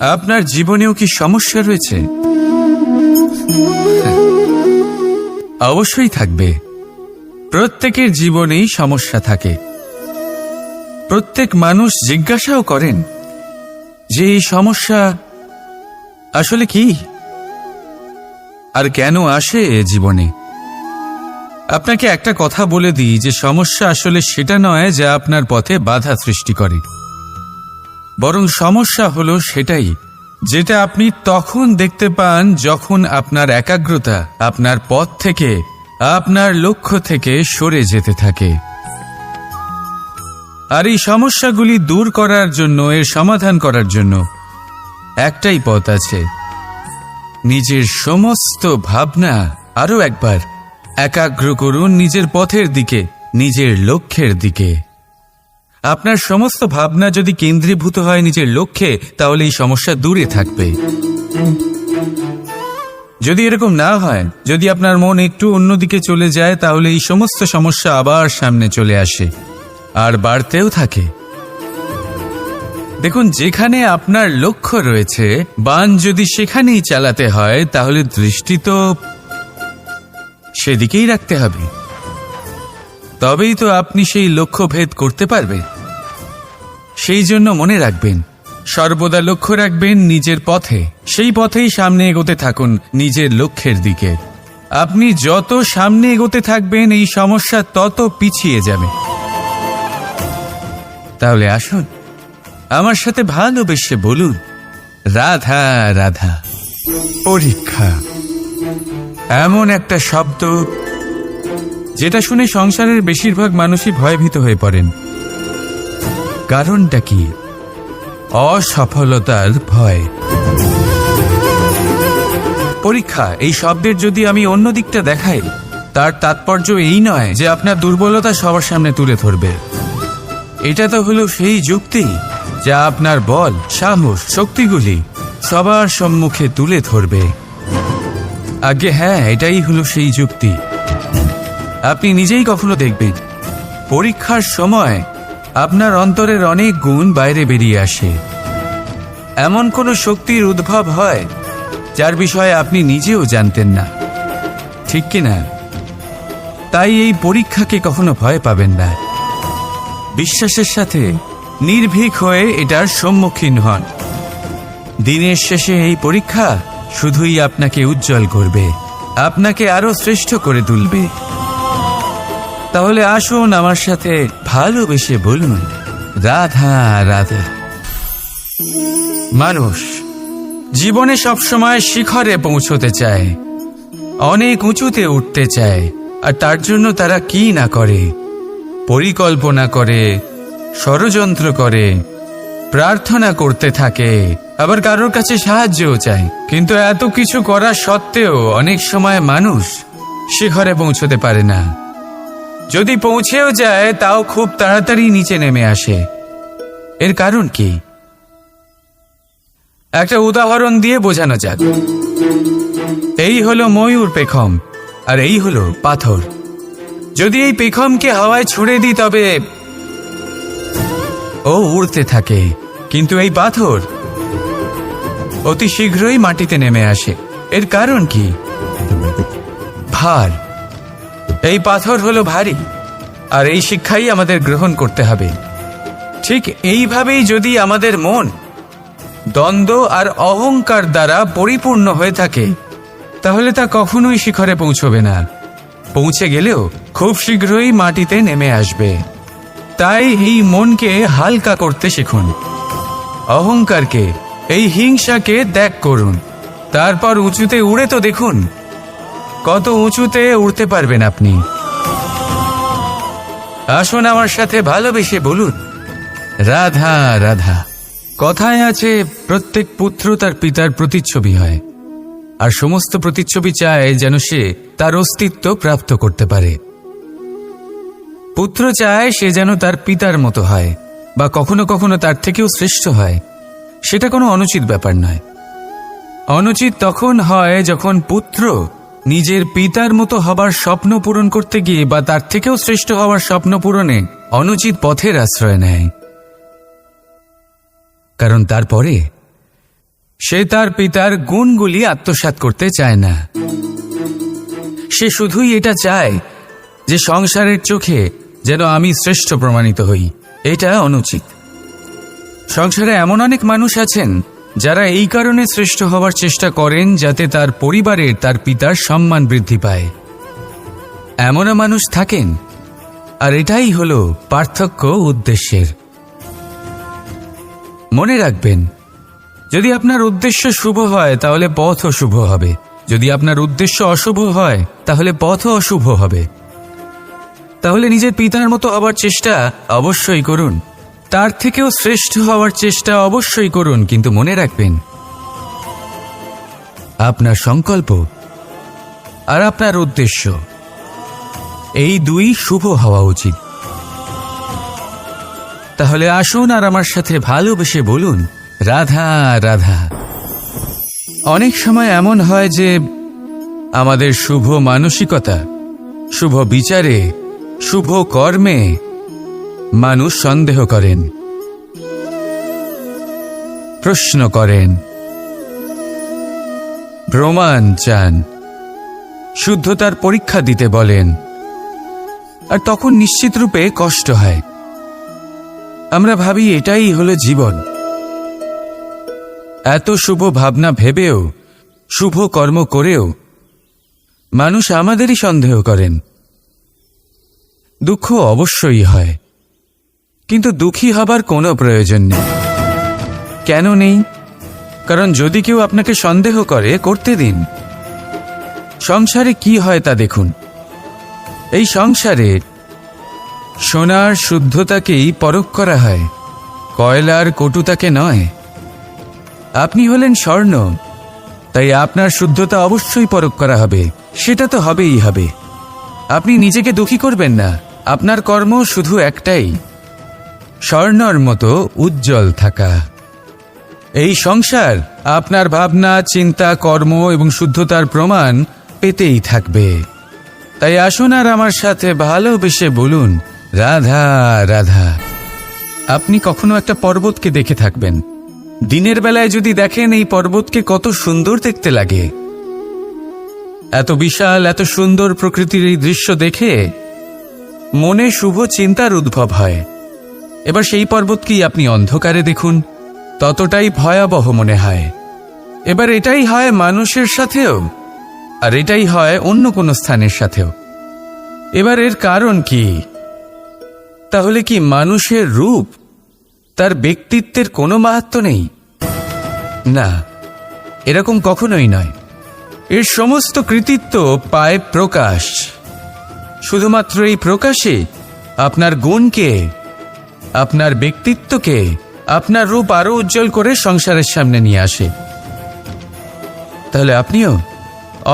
আপনার জীবনেও কি সমস্যা রয়েছে? অবশ্যই থাকবে। প্রত্যেকের জীবনেই সমস্যা থাকে। প্রত্যেক মানুষ জিজ্ঞাসাও করেন যে এই সমস্যা আসলে কি আর কেন আসে জীবনে। আপনাকে একটা কথা বলে দিই যে সমস্যা আসলে সেটা নয় যা আপনার পথে বাধা সৃষ্টি করে, বরং সমস্যা হলো সেটাই যেটা আপনি তখন দেখতে পান যখন আপনার একাগ্রতা আপনার পথ থেকে, আপনার লক্ষ্য থেকে সরে যেতে থাকে। আর এই সমস্যাগুলি দূর করার জন্য, এর সমাধান করার জন্য একটাই পথ আছে, নিজের সমস্ত ভাবনা আরো একবার একাগ্র করুন নিজের পথের দিকে, নিজের লক্ষ্যের দিকে। আপনার সমস্ত ভাবনা যদি কেন্দ্রীভূত হয় নিজের লক্ষ্যে, তাহলে এই সমস্যা দূরে থাকবে। যদি এরকম না হয়, যদি আপনার মন একটু অন্যদিকে চলে যায়, তাহলে এই সমস্ত সমস্যা আবার সামনে চলে আসে আর বাড়তেও থাকে। দেখুন, যেখানে আপনার লক্ষ্য রয়েছে, বাণ যদি সেখানেই চালাতে হয়, তাহলে দৃষ্টি তো সেদিকেই রাখতে হবে। তবেই তো আপনি সেই লক্ষ্য ভেদ করতে পারবেন। সেই জন্য মনে রাখবেন, সর্বদা লক্ষ্য রাখবেন নিজের পথে, সেই পথেই সামনে এগোতে থাকুন নিজের লক্ষ্যের দিকে। আপনি যত সামনে এগোতে থাকবেন, এই সমস্যা তত পিছিয়ে যাবে। তাহলে আসুন, আমার সাথে ভালোবেসে বলুন, রাধা রাধা। পরীক্ষা এমন একটা শব্দ যেটা শুনে সংসারের বেশিরভাগ মানুষই ভয়ভীত হয়ে পড়েন। কারণটা কি? অসফলতার ভয়। পরীক্ষা এই শব্দের যদি আমি অন্য দিকটা দেখাই, তার তাৎপর্য এই নয় যে আপনার দুর্বলতা সবার সামনে তুলে ধরবে। এটা তো হলো সেই যুক্তি যা আপনার বল, সাহস, শক্তিগুলি সবার সম্মুখে তুলে ধরবে। আগে হ্যাঁ, এটাই হলো সেই যুক্তি। আপনি নিজেই কখনো দেখবেন, পরীক্ষার সময় আপনার অন্তরের অনেক গুণ বাইরে বেরিয়ে আসে। এমন কোনো শক্তির উদ্ভব হয় যার বিষয়ে আপনি নিজেও জানতেন না, ঠিক কিনা? তাই এই পরীক্ষাকে কখনো ভয় পাবেন না। বিশ্বাসের সাথে নির্ভীক হয়ে এটার সম্মুখীন হন। দিনের শেষে এই পরীক্ষা শুধুই আপনাকে উজ্জ্বল করবে, আপনাকে আরো শ্রেষ্ঠ করে তুলবে। তাহলে আসুন আমার সাথে ভালোবেসে বলুন, রাধা রাধা। মানুষ জীবনে সবসময় শিখরে পৌঁছতে চায়, অনেক উঁচুতে উঠতে চায়, আর তার জন্য তারা কি না করে, পরিকল্পনা করে, ষড়যন্ত্র করে, প্রার্থনা করতে থাকে, আবার কারোর কাছে সাহায্যও চায়। কিন্তু এত কিছু করা সত্ত্বেও অনেক সময় মানুষ শিখরে পৌঁছতে পারে না। যদি পৌঁছেও যায়, তাও খুব তাড়াতাড়ি নিচে নেমে আসে। এর কারণ কি? একটা উদাহরণ দিয়ে বোঝানো যাক। এই হলো ময়ূর পেখম, আর এই হলো পাথর। যদি এই পেখমকে হাওয়ায় ছুড়ে দিই, তবে ও উড়তে থাকে, কিন্তু এই পাথর অতি শীঘ্রই মাটিতে নেমে আসে। এর কারণ কি? ভার। এই পাথর হলো ভারী, আর এই শিক্ষাই আমাদের গ্রহণ করতে হবে। ঠিক এইভাবেই যদি আমাদের মন দ্বন্দ্ব আর অহংকার দ্বারা পরিপূর্ণ হয়ে থাকে, তাহলে তা কখনোই শিখরে পৌঁছবে না। পৌঁছে গেলেও খুব শীঘ্রই মাটিতে নেমে আসবে। তাই এই মনকে হালকা করতে শিখুন, অহংকারকে, এই হিংসাকে ত্যাগ করুন। তারপর উঁচুতে উড়ে তো দেখুন, কত উঁচুতে উড়তে পারবেন আপনি। আসুন আমার সাথে ভালোবেসে বলুন, রাধা রাধা। কথায় আছে, প্রত্যেক পুত্র তার পিতার প্রতিচ্ছবি হয়, আর সমস্ত প্রতিচ্ছবি চায় যেন সে তার অস্তিত্ব প্রাপ্ত করতে পারে। পুত্র চায় সে যেন তার পিতার মতো হয়, বা কখনো কখনো তার থেকেও শ্রেষ্ঠ হয়। সেটা কোনো অনুচিত ব্যাপার নয়। অনুচিত তখন হয় যখন পুত্র নিজের পিতার মতো হবার স্বপ্ন পূরণ করতে গিয়ে, বা তার থেকেও শ্রেষ্ঠ হওয়ার স্বপ্ন পূরণে অনুচিত পথের আশ্রয় নেয়। কারণ তারপরে সে তার পিতার গুণগুলি আত্মসাৎ করতে চায় না। সে শুধুই এটা চায় যে সংসারের চোখে যেন আমি শ্রেষ্ঠ প্রমাণিত হই। এটা অনুচিত। সংসারে এমন অনেক মানুষ আছেন যারা এই কারণে শ্রেষ্ঠ হওয়ার চেষ্টা করেন যাতে তার পরিবারের তার পিতার সম্মান বৃদ্ধি পায়। এমনও মানুষ থাকেন, আর এটাই হলো পার্থক্য উদ্দেশ্যের। মনে রাখবেন, যদি আপনার উদ্দেশ্য শুভ হয় তাহলে পথও শুভ হবে, যদি আপনার উদ্দেশ্য অশুভ হয় তাহলে পথও অশুভ হবে। তাহলে নিজের পিতার মতো হওয়ার চেষ্টা অবশ্যই করুন, তার থেকেও শ্রেষ্ঠ হওয়ার চেষ্টা অবশ্যই করুন, কিন্তু মনে রাখবেন আপনার সংকল্প আর আপনার উদ্দেশ্য এই দুই শুভ হওয়া উচিত। তাহলে আসুন আর আমার সাথে ভালোবেসে বলুন, রাধা রাধা। অনেক সময় এমন হয় যে আমাদের শুভ মানসিকতা, শুভ বিচারে, শুভ কর্মে মানুষ সন্দেহ করেন, প্রশ্ন করেন, প্রমাণ চান, শুদ্ধতার পরীক্ষা দিতে বলেন, আর তখন নিশ্চিত রূপে কষ্ট হয়। আমরা ভাবি এটাই হলো জীবন। এত শুভ ভাবনা ভেবেও, শুভ কর্ম করেও মানুষ আমাদেরই সন্দেহ করেন। দুঃখ অবশ্যই হয়, কিন্তু দুঃখী হবার কোনো প্রয়োজন নেই। কেন নেই? কারণ যদি কেউ আপনাকে সন্দেহ করে, করতে দিন। সংসারে কি হয় তা দেখুন। এই সংসারে সোনার শুদ্ধতাকেই পরখ করা হয়, কয়লার কটুতাকে নয়। আপনি হলেন স্বর্ণ, তাই আপনার শুদ্ধতা অবশ্যই পরখ করা হবে, সেটা তো হবেই হবে। আপনি নিজেকে দুঃখী করবেন না। আপনার কর্ম শুধু একটাই, স্বর্ণর মতো উজ্জ্বল থাকা। এই সংসার আপনার ভাবনা, চিন্তা, কর্ম এবং শুদ্ধতার প্রমাণ পেতেই থাকবে। তাই আসুন আর আমার সাথে ভালোবেসে বলুন, রাধা রাধা। আপনি কখনো একটা পর্বতকে দেখে থাকবেন। দিনের বেলায় যদি দেখেন এই পর্বতকে কত সুন্দর দেখতে লাগে। এত বিশাল, এত সুন্দর প্রকৃতির এই দৃশ্য দেখে মনে শুভ চিন্তার উদ্ভব হয়। এবার সেই পর্বতকেই আপনি অন্ধকারে দেখুন, ততটাই ভয়াবহ মনে হয়। এবার এটাই হয় মানুষের সাথেও, আর এটাই হয় অন্য কোনো স্থানের সাথেও। এবার এর কারণ কি? তাহলে কি মানুষের রূপ, তার ব্যক্তিত্বের কোনো মাহাত্ম্য নেই? না, এরকম কখনোই নয়। এর সমস্ত কৃতিত্ব পায় প্রকাশ। শুধুমাত্র এই প্রকাশে আপনার গুণকে, আপনার ব্যক্তিত্বকে, আপনার রূপ আরো উজ্জ্বল করে সংসারের সামনে নিয়ে আসে। তাহলে আপনিও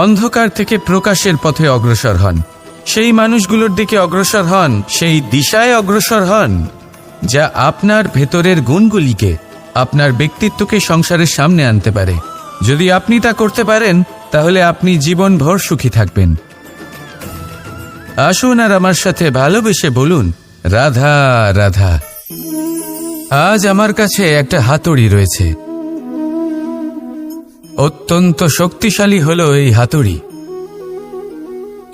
অন্ধকার থেকে প্রকাশের পথে অগ্রসর হন, সেই মানুষগুলোর দিকে অগ্রসর হন, সেই দিশায় অগ্রসর হন যা আপনার ভেতরের গুণগুলিকে, আপনার ব্যক্তিত্বকে সংসারের সামনে আনতে পারে। যদি আপনি তা করতে পারেন তাহলে আপনি জীবনভর সুখী থাকবেন। আসুন আর আমার সাথে ভালোবেসে বলুন, রাধা রাধা। আজ আমার কাছে একটা হাতুড়ি রয়েছে। অত্যন্ত শক্তিশালী হলো এই হাতুড়ি।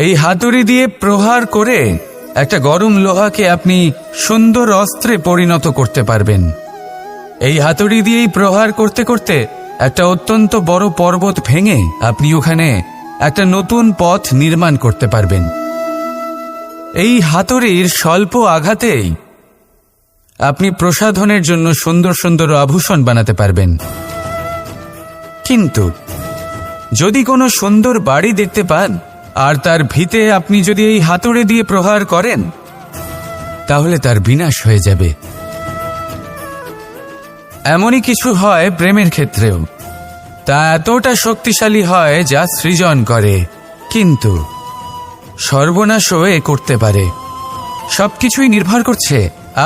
এই হাতুড়ি দিয়ে প্রহার করে একটা গরম লোহাকে আপনি সুন্দর অস্ত্রে পরিণত করতে পারবেন। এই হাতুড়ি দিয়েই প্রহার করতে করতে একটা অত্যন্ত বড় পর্বত ভেঙে আপনি ওখানে একটা নতুন পথ নির্মাণ করতে পারবেন। এই হাতুড়ির স্বল্প আঘাতেই আপনি প্রসাধনের জন্য সুন্দর সুন্দর আভূষণ বানাতে পারবেন। কিন্তু যদি কোনো সুন্দর বাড়ি দেখতে পান আর তার ভিতে আপনি যদি এই হাতুড়ি দিয়ে প্রহার করেন, তাহলে তার বিনাশ হয়ে যাবে। এমনই কিছু হয় প্রেমের ক্ষেত্রেও। তা এতটা শক্তিশালী হয় যা সৃজন করে, কিন্তু সর্বনাশও এ করতে পারে। সবকিছুই নির্ভর করছে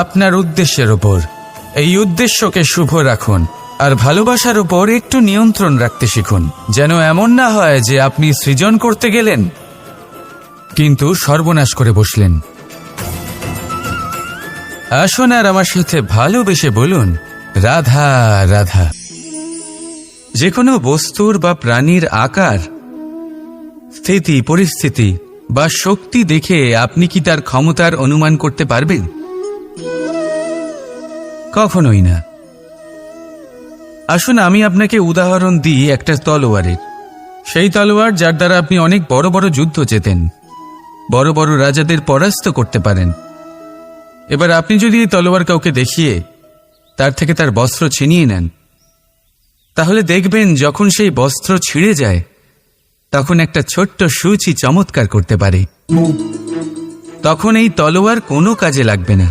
আপনার উদ্দেশ্যের উপর। এই উদ্দেশ্যকে শুভ রাখুন আর ভালোবাসার উপর একটু নিয়ন্ত্রণ রাখতে শিখুন, যেন এমন না হয় যে আপনি সৃজন করতে গেলেন কিন্তু সর্বনাশ করে বসলেন। আসুন আর আমার সাথে ভালোবেসে বলুন, রাধা রাধা। যে কোনো বস্তুর বা প্রাণীর আকার, স্থিতি, পরিস্থিতি বা শক্তি দেখে আপনি কি তার ক্ষমতার অনুমান করতে পারবেন? কখনোই না। আসুন আমি আপনাকে উদাহরণ দিই একটা তলোয়ারের। সেই তলোয়ার যার দ্বারা আপনি অনেক বড় বড় যুদ্ধ জেতেন, বড় বড় রাজাদের পরাস্ত করতে পারেন। এবার আপনি যদি এই তলোয়ার কাউকে দেখিয়ে তার থেকে তার বস্ত্র ছিনিয়ে নেন, তাহলে দেখবেন যখন সেই বস্ত্র ছিঁড়ে যায় তখন একটা ছোট্ট সূচি চমৎকার করতে পারে। তখন এই তলোয়ার কোনো কাজে লাগবে না।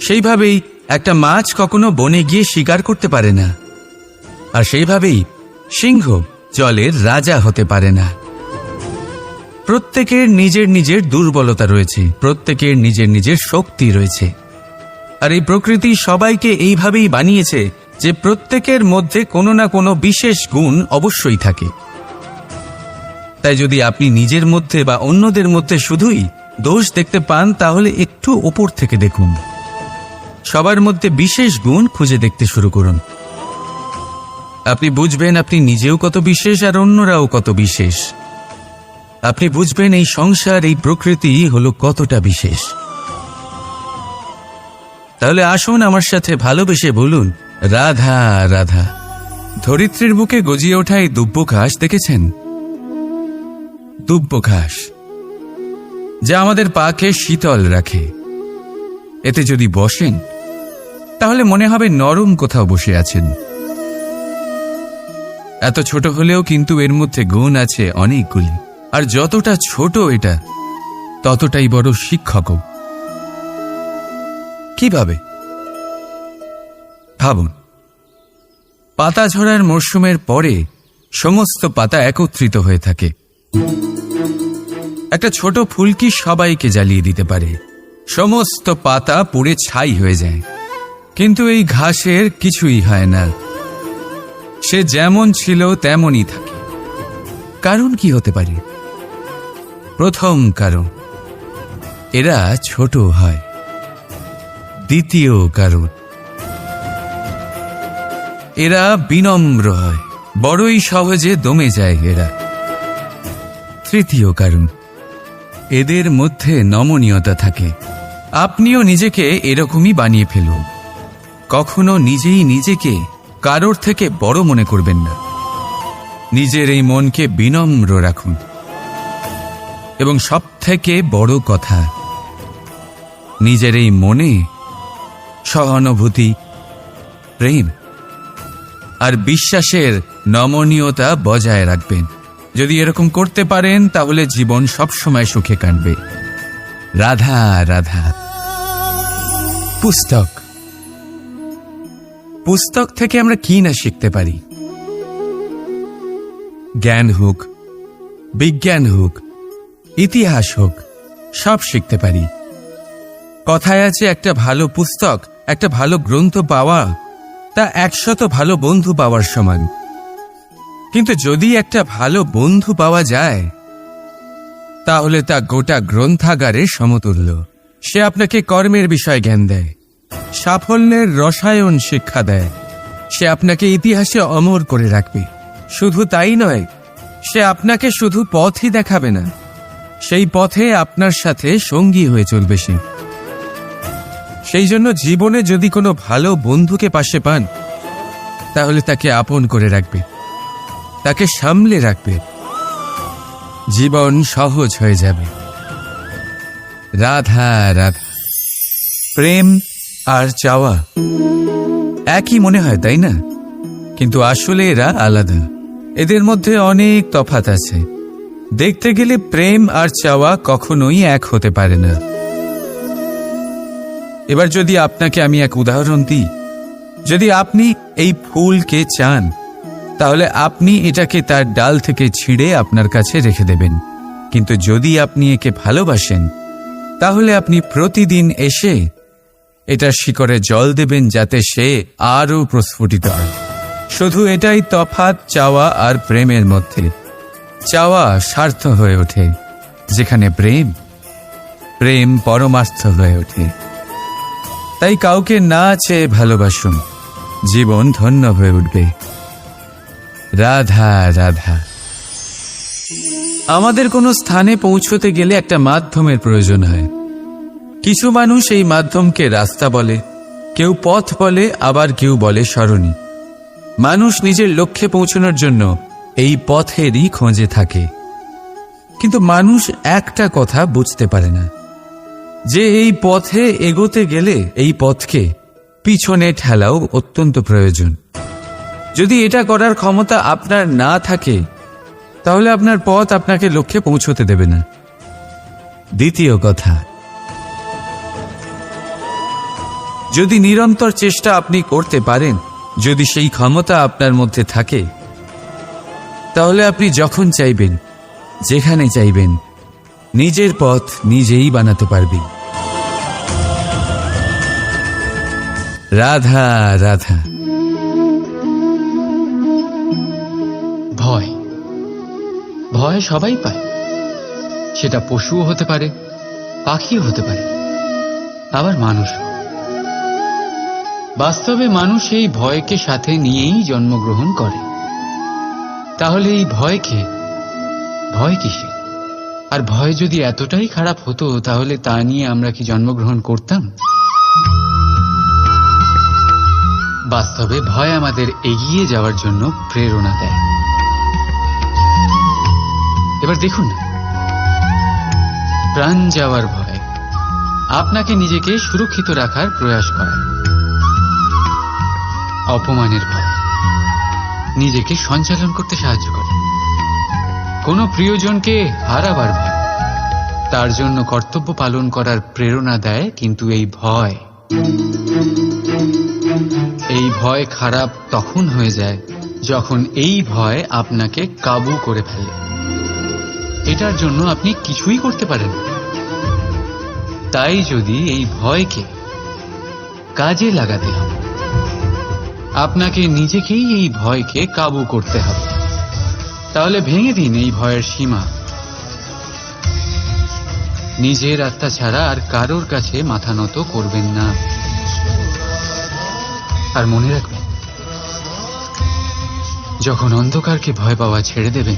সেইভাবেই একটা মাছ কখনো বনে গিয়ে শিকার করতে পারে না, আর সেইভাবেই সিংহ জলের রাজা হতে পারে না। প্রত্যেকের নিজের নিজের দুর্বলতা রয়েছে, প্রত্যেকের নিজের নিজের শক্তি রয়েছে, আর এই প্রকৃতি সবাইকে এইভাবেই বানিয়েছে যে প্রত্যেকের মধ্যে কোনো না কোনো বিশেষ গুণ অবশ্যই থাকে। তাই যদি আপনি নিজের মধ্যে বা অন্যদের মধ্যে শুধুই দোষ দেখতে পান, তাহলে একটু ওপর থেকে দেখুন। সবার মধ্যে বিশেষ গুণ খুঁজে দেখতে শুরু করুন। আপনি বুঝবেন আপনি নিজেও কত বিশেষ আর অন্যরাও কত বিশেষ। আপনি বুঝবেন এই সংসার, এই প্রকৃতি হলো কতটা বিশেষ। তাহলে আসুন আমার সাথে ভালোবেসে বলুন, রাধা রাধা। ধরিত্রীর বুকে গজিয়ে ওঠা এই দুব্য ঘাস দেখেছেন? দুব্য ঘাস, যা আমাদের পাকে শীতল রাখে। এতে যদি বসেন তাহলে মনে হবে নরম কোথাও বসে আছেন। এত ছোট হলেও কিন্তু এর মধ্যে গুণ আছে অনেকগুলি, আর যতটা ছোট এটা ততটাই বড় শিক্ষকও। কিভাবে? ভাবুন, পাতা ঝরার মরশুমের পরে সমস্ত পাতা একত্রিত হয়ে থাকে। একটা ছোট ফুলকি সবাইকে জ্বালিয়ে দিতে পারে, সমস্ত পাতা পুড়ে ছাই হয়ে যায়। কিন্তু এই ঘাসের কিছুই হয় না, সে যেমন ছিল তেমনই থাকে। কারণ কি হতে পারে? প্রথম কারণ, এরা ছোট হয়। দ্বিতীয় কারণ, এরা বিনম্র হয়, বড়ই সহজে দমে যায় এরা। তৃতীয় কারণ, এদের মধ্যে নমনীয়তা থাকে। আপনিও নিজেকে এরকমই বানিয়ে ফেলুন। কখনো নিজেই নিজেকে কারোর থেকে বড় মনে করবেন না। নিজের এই মনকে বিনম্র রাখুন। এবং সবথেকে বড় কথা, নিজের এই মনে সহানুভূতি, প্রেম আর বিশ্বাসের নমনীয়তা বজায় রাখবেন। যদি এরকম করতে পারেন তাহলে জীবন সবসময় সুখে কাটবে। রাধা রাধা। পুস্তক, পুস্তক থেকে আমরা কি না শিখতে পারি। জ্ঞান হোক, বিজ্ঞান হোক, ইতিহাস হোক, সব শিখতে পারি। কথায় আছে, একটা ভালো পুস্তক, একটা ভালো গ্রন্থ পাওয়া তা 100 ভালো বন্ধু পাওয়ার সমান। কিন্তু যদি একটা ভালো বন্ধু পাওয়া যায় তাহলে তা গোটা গ্রন্থাগারের সমতুল্য। সে আপনাকে কর্মের বিষয় জ্ঞান দেয়, সাফল্যের রসায়ন শিক্ষা দেয়। সে আপনাকে ইতিহাসে অমর করে রাখবে। শুধু তাই নয়, সে আপনাকে শুধু পথই দেখাবে না, সেই পথে আপনার সাথে সঙ্গী হয়ে চলবে সে। সেই জন্য জীবনে যদি কোনো ভালো বন্ধুকে পাশে পান তাহলে তাকে আপন করে রাখবে, তাকে সামলে রাখবে। জীবন সহজ হয়ে যাবে। রাধা রাধা। প্রেম আর চাওয়া একই মনে হয়, তাই না? কিন্তু আসলে এরা আলাদা। এদের মধ্যে অনেক তফাৎ আছে। দেখতে গেলে প্রেম আর চাওয়া কখনোই এক হতে পারে না। এবার যদি আপনাকে আমি এক উদাহরণ দিই, যদি আপনি এই ফুলকে চান তাহলে আপনি এটাকে তার ডাল থেকে ছিঁড়ে আপনার কাছে রেখে দেবেন। কিন্তু যদি আপনি একে ভালোবাসেন তাহলে আপনি প্রতিদিন এসে এটার শিকড়ে জল দেবেন যাতে সে আরও প্রস্ফুটিত হয়। শুধু এটাই তফাৎ চাওয়া আর প্রেমের মধ্যে। চাওয়া স্বার্থ হয়ে ওঠে, যেখানে প্রেম, প্রেম পরমার্থ হয়ে ওঠে। তাই কাউকে না চেয়ে ভালোবাসুন, জীবন ধন্য হয়ে উঠবে। রাধা রাধা। আমাদের কোনো স্থানে পৌঁছতে গেলে একটা মাধ্যমের প্রয়োজন হয়। কিছু মানুষ এই মাধ্যমকে রাস্তা বলে, কেউ পথ বলে, আবার কেউ বলে সরণি। মানুষ নিজের লক্ষ্যে পৌঁছানোর জন্য এই পথেরই খোঁজে থাকে, কিন্তু মানুষ একটা কথা বুঝতে পারে না, যে এই পথে এগোতে গেলে এই পথকে পিছনে ঠেলাও অত্যন্ত প্রয়োজন। যদি এটা করার ক্ষমতা আপনার না থাকে, তাহলে আপনার পথ আপনাকে লক্ষ্যে পৌঁছতে দেবে না। দ্বিতীয় কথা, যদি নিরন্তর চেষ্টা আপনি করতে পারেন, যদি সেই ক্ষমতা আপনার মধ্যে থাকে, তাহলে আপনি যখন চাইবেন, যেখানে চাইবেন, নিজের পথ নিজেই বানাতে পারবেন। রাধা রাধা। ভয়, ভয় সবাই পায়। সেটা পশুও হতে পারে, পাখিও হতে পারে, আবার মানুষ। বাস্তবে মানুষ এই ভয়কে সাথে নিয়েই জন্মগ্রহণ করে। তাহলে এই ভয়কে ভয় কিসে? আর ভয় যদি এতটাই খারাপ হতো, তাহলে তা নিয়ে আমরা কি জন্মগ্রহণ করতাম? বাস্তবে ভয় আমাদের এগিয়ে যাওয়ার জন্য প্রেরণা দেয়। এবার দেখুন না, প্রাণ যাওয়ার ভয় আপনাকে নিজেকে সুরক্ষিত রাখার প্রয়াস করায়। অপমানের ভয় নিজেকে সঞ্চালন করতে সাহায্য করে। কোনো প্রিয়জনকে হারাবার ভয় তার জন্য কর্তব্য পালন করার প্রেরণা দেয়। কিন্তু এই ভয় খারাপ তখন হয়ে যায় যখন এই ভয় আপনাকে কাবু করে ফেলে। এটার জন্য আপনি কিছুই করতে পারেন না। তাই যদি এই ভয়কে কাজে লাগাতে হবে, আপনাকে নিজেকেই এই ভয়কে কাবু করতে হবে। তাহলে ভেঙে দিন এই ভয়ের সীমা। নিজের আত্মা ছাড়া আর কারোর কাছে মাথা নত করবেন না। আর মনে রাখবেন, যখন অন্ধকারকে ভয় পাওয়া ছেড়ে দেবেন,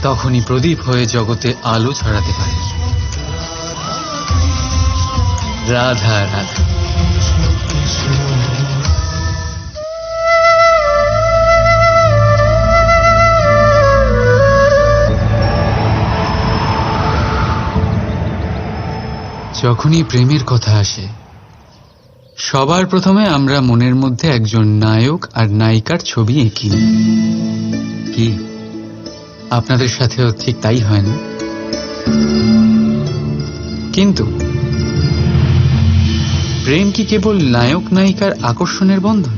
তখনই প্রদীপ হয়ে জগতে আলো ছড়াতে পারে। রাধা রাধা। যখনই প্রেমের কথা আসে, সবার প্রথমে আমরা মনের মধ্যে একজন নায়ক আর নায়িকার ছবি এঁকি নিই। কি আপনাদের সাথেও ঠিক তাই হয় না? কিন্তু প্রেম কি কেবল নায়ক নায়িকার আকর্ষণের বন্ধন?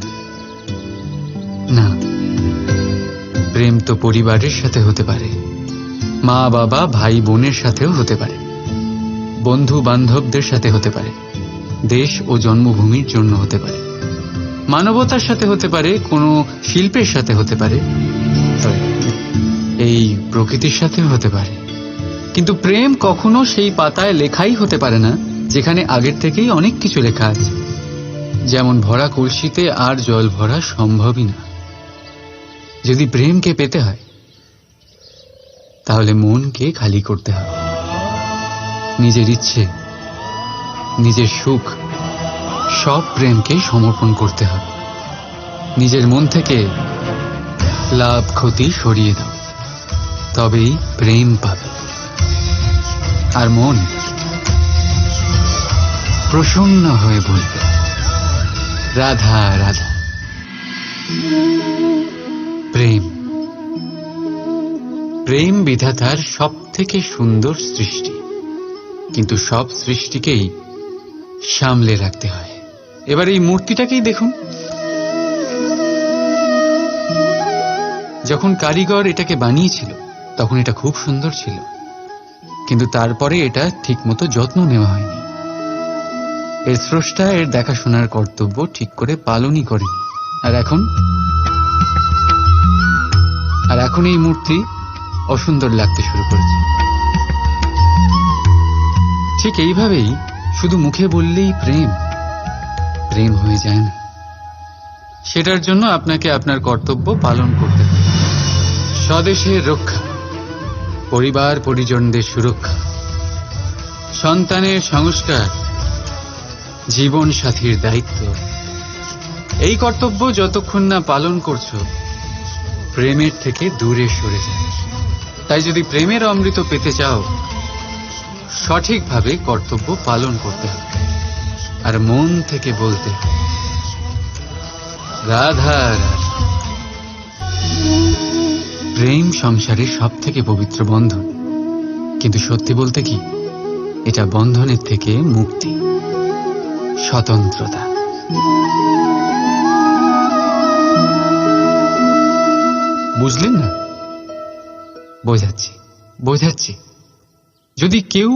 না, প্রেম তো পরিবারের সাথে হতে পারে, মা বাবা ভাই বোনের সাথেও হতে পারে, বন্ধু বান্ধবদের সাথে হতে পারে, দেশ ও জন্মভূমির জন্য হতে পারে, মানবতার সাথে হতে পারে, কোনো শিল্পের সাথে হতে পারে, এই প্রকৃতির সাথেও হতে পারে। কিন্তু প্রেম কখনো সেই পাতায় লেখাই হতে পারে না যেখানে আগের থেকেই অনেক কিছু লেখা আছে। যেমন ভরা কলসিতে আর জল ভরা সম্ভবই না। যদি প্রেমকে পেতে হয়, তাহলে মনকে খালি করতে হবে। নিজের ইচ্ছে, নিজের সুখ সব প্রেমকে সমর্পণ করতে হবে। নিজের মন থেকে লাভ ক্ষতি সরিয়ে দাও, তবেই প্রেম পাবে। আর মন প্রসন্ন হয়ে বলবে, রাধা রাধা। প্রেম, প্রেম বিধাতার সব থেকে সুন্দর সৃষ্টি। কিন্তু সব সৃষ্টিকেই সামলে রাখতে হয়। এবার এই মূর্তিটাকেই দেখুন। যখন কারিগর এটাকে বানিয়েছিল, তখন এটা খুব সুন্দর ছিল, কিন্তু তারপরে এটা ঠিকমতো যত্ন নেওয়া হয়নি। এর স্রষ্টা এর দেখাশোনার কর্তব্য ঠিক করে পালনই করেনি। আর এখন এই মূর্তি অসুন্দর লাগতে শুরু করেছে। ঠিক এইভাবেই শুধু মুখে বললেই প্রেম প্রেম হয়ে যায় না। সেটার জন্য আপনাকে আপনার কর্তব্য পালন করতে হবে। স্বদেশের রক্ষা, পরিবার পরিজনদের সুরক্ষা, সন্তানের সংস্কার, জীবন সাথীর দায়িত্ব, এই কর্তব্য যতক্ষণ না পালন করছো প্রেমের থেকে দূরে সরে যাবে। তাই যদি প্রেমের অমৃত পেতে চাও সঠিকভাবে কর্তব্য পালন করতে হবে আর মন থেকে বলতে হবে রাধা রাধা। প্রেম সংসারের সব থেকে পবিত্র বন্ধন, কিন্তু সত্যি বলতে কি এটা বন্ধনের থেকে মুক্তি, স্বতন্ত্রতা। বুঝলেন না? বোঝাচ্ছি যদি কেউ